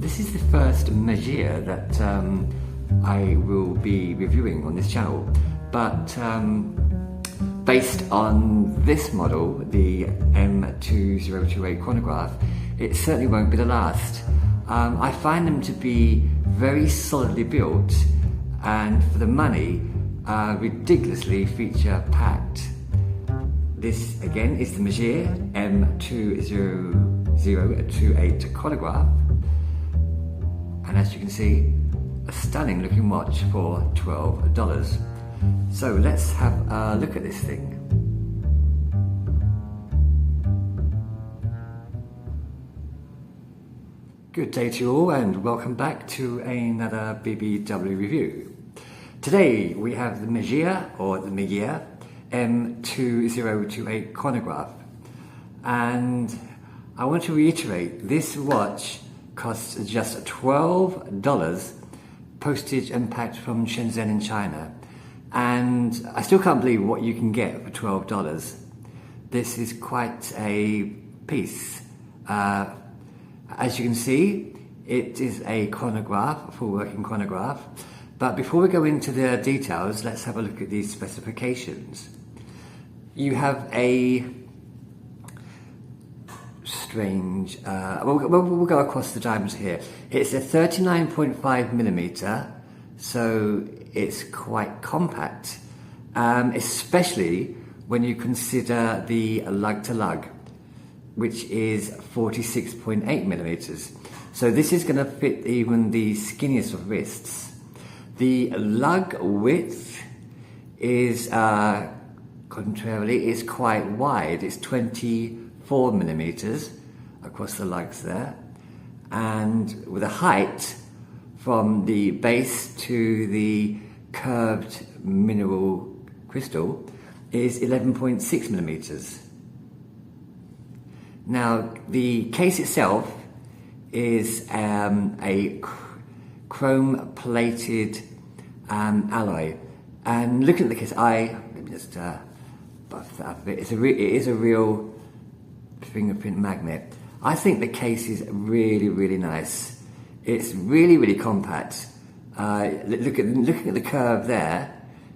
This is the first Megir that I will be reviewing on this channel, but based on this model, the M-2028 Chronograph, it certainly won't be the last. I find them to be very solidly built, and for the money, ridiculously feature-packed. This again is the Megir M-2028 Chronograph, and as you can see, a stunning looking watch for $12. So let's have a look at this thing. Good day to you all, and welcome back to another BBW review. Today we have the Megir, or the Megir M-2028 Chronograph, and I want to reiterate, this watch costs just $12, postage and packed from Shenzhen in China, and I still can't believe what you can get for $12. This is quite a piece. As you can see, it is a chronograph, a full working chronograph. But before we go into the details, let's have a look at these specifications. You have a strange, we'll go across the diameter here. It's a 39.5 millimeter, so it's quite compact, especially when you consider the lug to lug, which is 46.8 millimeters. So this is going to fit even the skinniest of wrists. The lug width is, contrarily, is quite wide. It's 24 millimeters across the lugs there. And with a height from the base to the curved mineral crystal is 11.6 millimeters. Now, the case itself is a chrome-plated alloy, and looking at the case, let me just buff that up a bit. It is a real fingerprint magnet. I think the case is really, really nice. It's really, really compact. Looking at the curve there,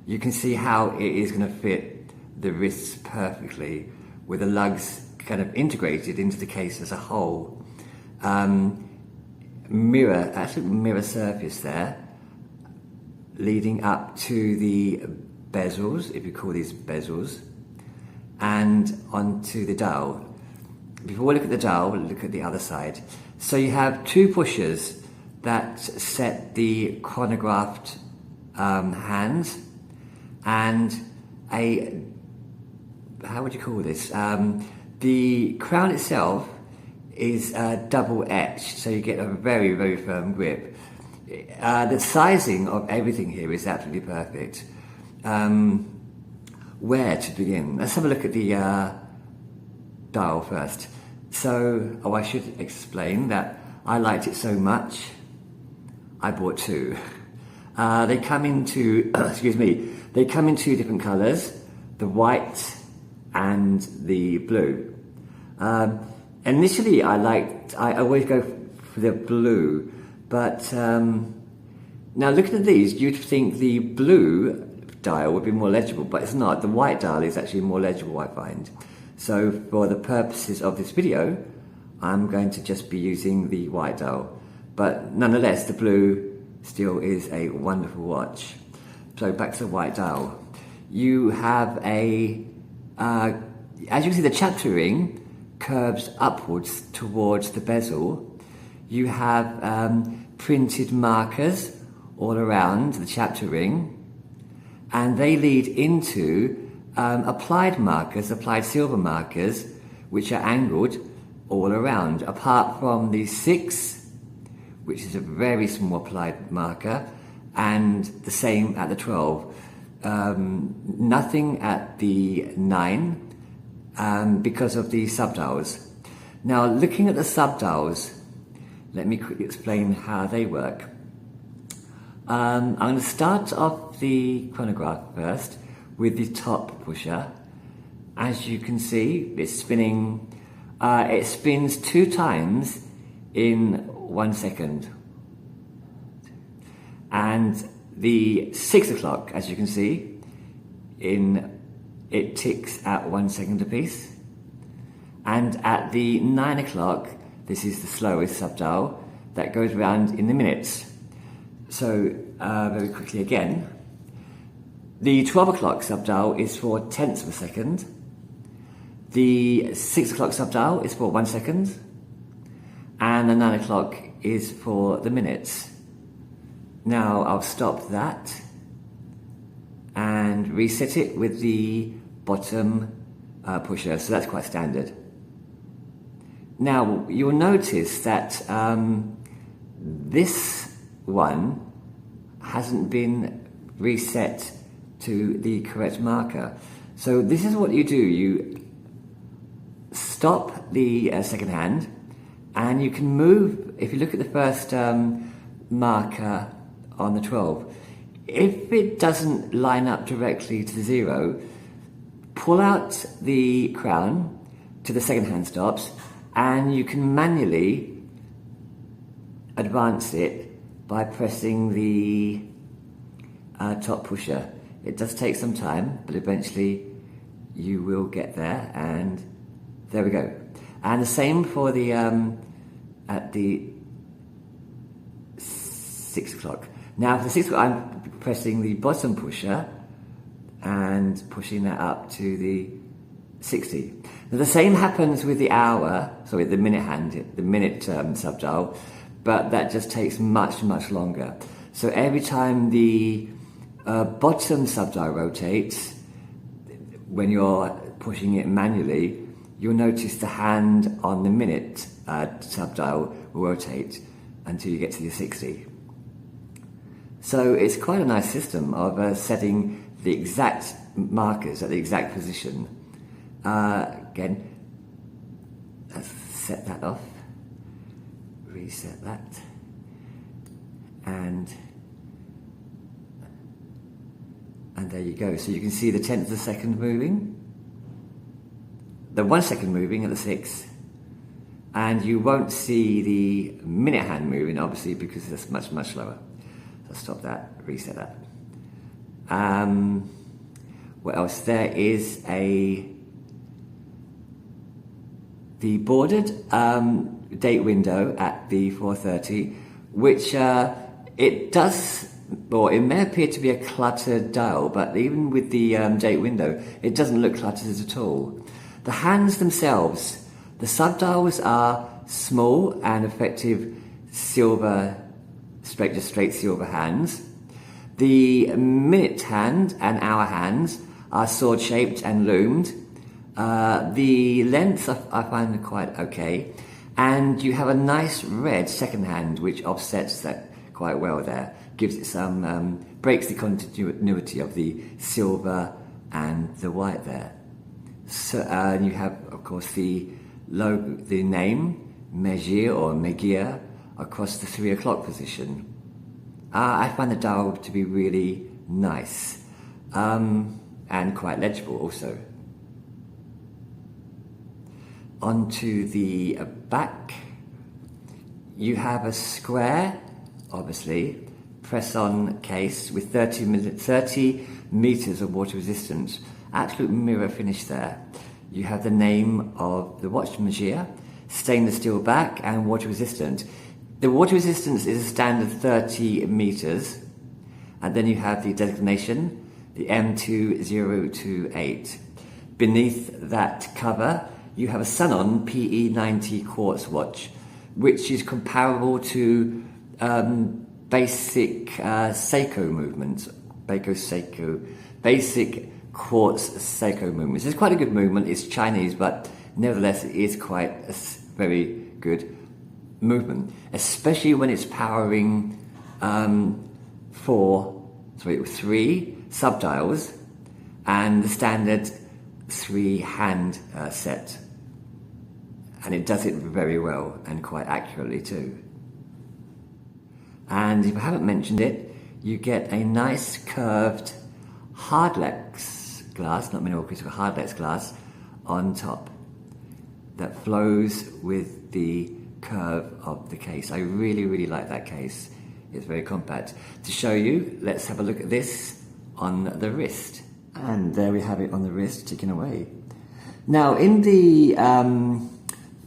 you can see how it is going to fit the wrists perfectly, with the lugs kind of integrated into the case as a whole. Mirror surface there, leading up to the bezels, if you call these bezels, and onto the dial. Before we look at the dial, we'll look at the other side. So you have two pushers that set the chronographed hands, and how would you call this? The crown itself is double etched, so you get a very, very firm grip. The sizing of everything here is absolutely perfect. Where to begin? Let's have a look at the dial first. So, I should explain that I liked it so much, I bought two. They come in two, they come in two different colours, the white and the blue. Initially, I always go for the blue, but now looking at these, you'd think the blue dial would be more legible, but it's not. The white dial is actually more legible, I find. So for the purposes of this video, I'm going to just be using the white dial, but nonetheless, the blue still is a wonderful watch. So back to the white dial. You have as you can see, the chapter ring curves upwards towards the bezel. You have printed markers all around the chapter ring, and they lead into applied silver markers, which are angled all around, apart from the 6, which is a very small applied marker, and the same at the 12. Nothing at the 9, because of the subdials. Now, looking at the subdials, let me quickly explain how they work. I'm going to start off the chronograph first with the top pusher. As you can see, it's spinning. It spins 2 times in 1 second. And the 6 o'clock, as you can see, it ticks at 1 second apiece. And at the 9 o'clock, this is the slowest sub-dial, that goes around in the minutes. So, very quickly again, the 12 o'clock sub-dial is for tenths of a second. The 6 o'clock sub-dial is for 1 second. And the 9 o'clock is for the minutes. Now I'll stop that and reset it with the bottom pusher, so that's quite standard. Now you'll notice that this one hasn't been reset to the correct marker. So this is what you do: you stop the second hand, and you can move. If you look at the first marker on the 12, if it doesn't line up directly to the 0, pull out the crown to the second hand stops, and you can manually advance it by pressing the top pusher. It does take some time, but eventually you will get there, and there we go. And the same for the at the 6 o'clock. Now for the 6 o'clock, I'm pressing the bottom pusher and pushing that up to the 60. Now the same happens with the the minute hand, the minute sub-dial, but that just takes much longer. So every time the bottom sub-dial rotates, when you're pushing it manually, you'll notice the hand on the minute sub-dial will rotate until you get to the 60. So it's quite a nice system of setting the exact markers at the exact position. Again, let's set that off, reset that, and there you go. So you can see the tenth of a second moving, the 1 second moving at the 6, and you won't see the minute hand moving, obviously, because that's much slower. So stop that, reset that. What else? There is the bordered date window at the 4:30, which it may appear to be a cluttered dial, but even with the date window, it doesn't look cluttered at all. The hands themselves, the sub-dials are small and effective silver, straight silver hands. The minute hand and hour hands are sword-shaped and loomed. The length I find quite okay, and you have a nice red second hand which offsets that quite well there. Gives it some, breaks the continuity of the silver and the white there. So you have, of course, the logo, the name, Megir or Megir, across the 3 o'clock position. I find the dial to be really nice, and quite legible also. Onto the back, you have a square, obviously, press-on case with 30 meters of water resistance. Absolute mirror finish there. You have the name of the watch, Megir, stainless steel back and water resistant. The water resistance is a standard 30 meters, and then you have the designation, the M-2028. Beneath that cover, you have a Sun-on PE90 quartz watch, which is comparable to basic Seiko movements, basic quartz Seiko movements. It's quite a good movement. It's Chinese, but nevertheless, it is quite a very good movement, especially when it's powering 3 sub-dials and the standard 3 hand set, and it does it very well and quite accurately too. And if I haven't mentioned it, you get a nice curved hardlex glass, not mineral crystal, hardlex glass on top that flows with the curve of the case. I really, really like that case. It's very compact. To show you, let's have a look at this on the wrist. And there we have it on the wrist, ticking away. Now, in the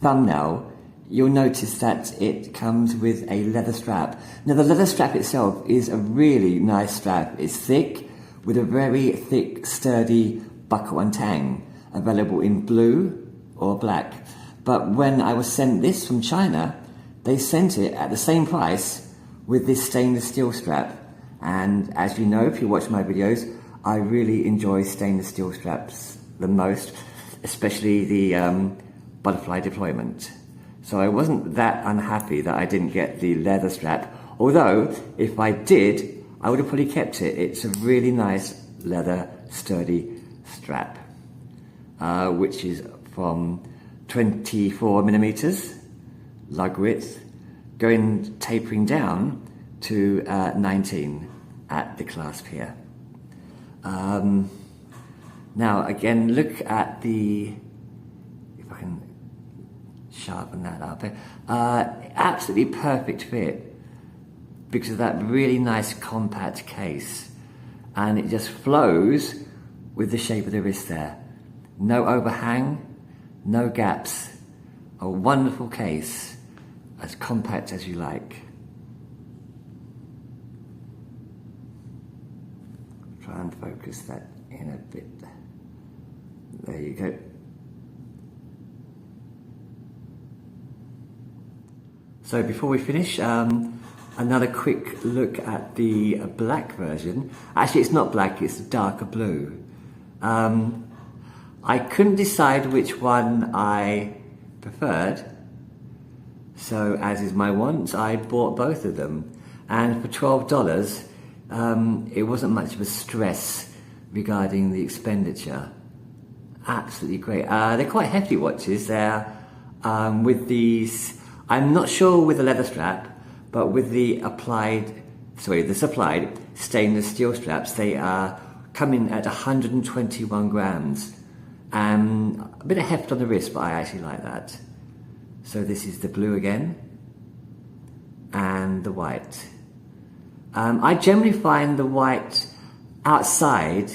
thumbnail, you'll notice that it comes with a leather strap. Now, the leather strap itself is a really nice strap. It's thick, with a very thick, sturdy buckle and tang, available in blue or black. But when I was sent this from China, they sent it at the same price with this stainless steel strap. And as you know, if you watch my videos, I really enjoy stainless steel straps the most, especially the butterfly deployment. So I wasn't that unhappy that I didn't get the leather strap, although if I did, I would have probably kept it. It's a really nice leather sturdy strap, which is from 24 millimeters lug width, tapering down to 19 at the clasp here. Now again, look at the, if I can sharpen that up, absolutely perfect fit because of that really nice compact case, and it just flows with the shape of the wrist there. No overhang, no gaps, a wonderful case, as compact as you like. Try and focus that in a bit. There you go. So before we finish, another quick look at the black version. Actually, it's not black, it's darker blue. I couldn't decide which one I preferred, so as is my want, I bought both of them. And for $12, it wasn't much of a stress regarding the expenditure. Absolutely great. They're quite hefty watches. They're with these, I'm not sure with the leather strap, but with the supplied stainless steel straps, they are coming at 121 grams. A bit of heft on the wrist, but I actually like that. So this is the blue again, and the white. I generally find the white outside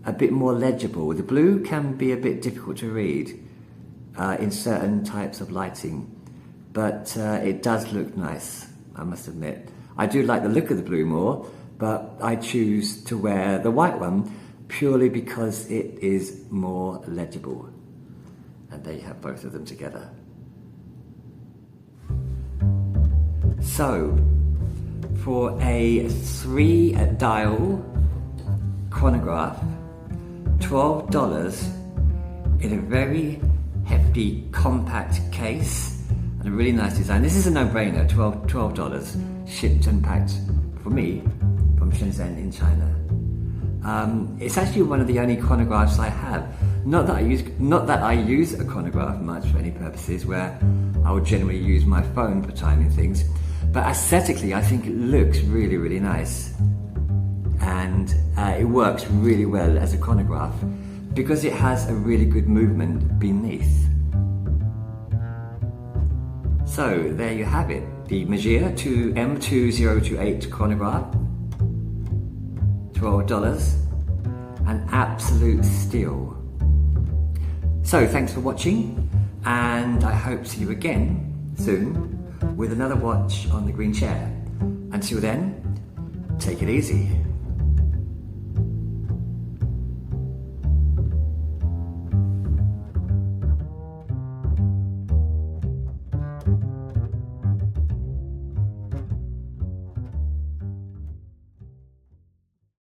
a bit more legible. The blue can be a bit difficult to read in certain types of lighting, but it does look nice, I must admit. I do like the look of the blue more, but I choose to wear the white one purely because it is more legible. And there you have both of them together. So, for a 3-dial chronograph, $12 in a very hefty compact case and a really nice design. This is a no-brainer, $12 shipped and packed for me from Shenzhen in China. It's actually one of the only chronographs I have. Not that I use a chronograph much for any purposes, where I would generally use my phone for timing things, but aesthetically I think it looks really, really nice, and it works really well as a chronograph because it has a really good movement beneath. So there you have it, the Megir M-2028 Chronograph, $12, an absolute steal. So thanks for watching, and I hope to see you again soon with another watch on the green chair. Until then, take it easy.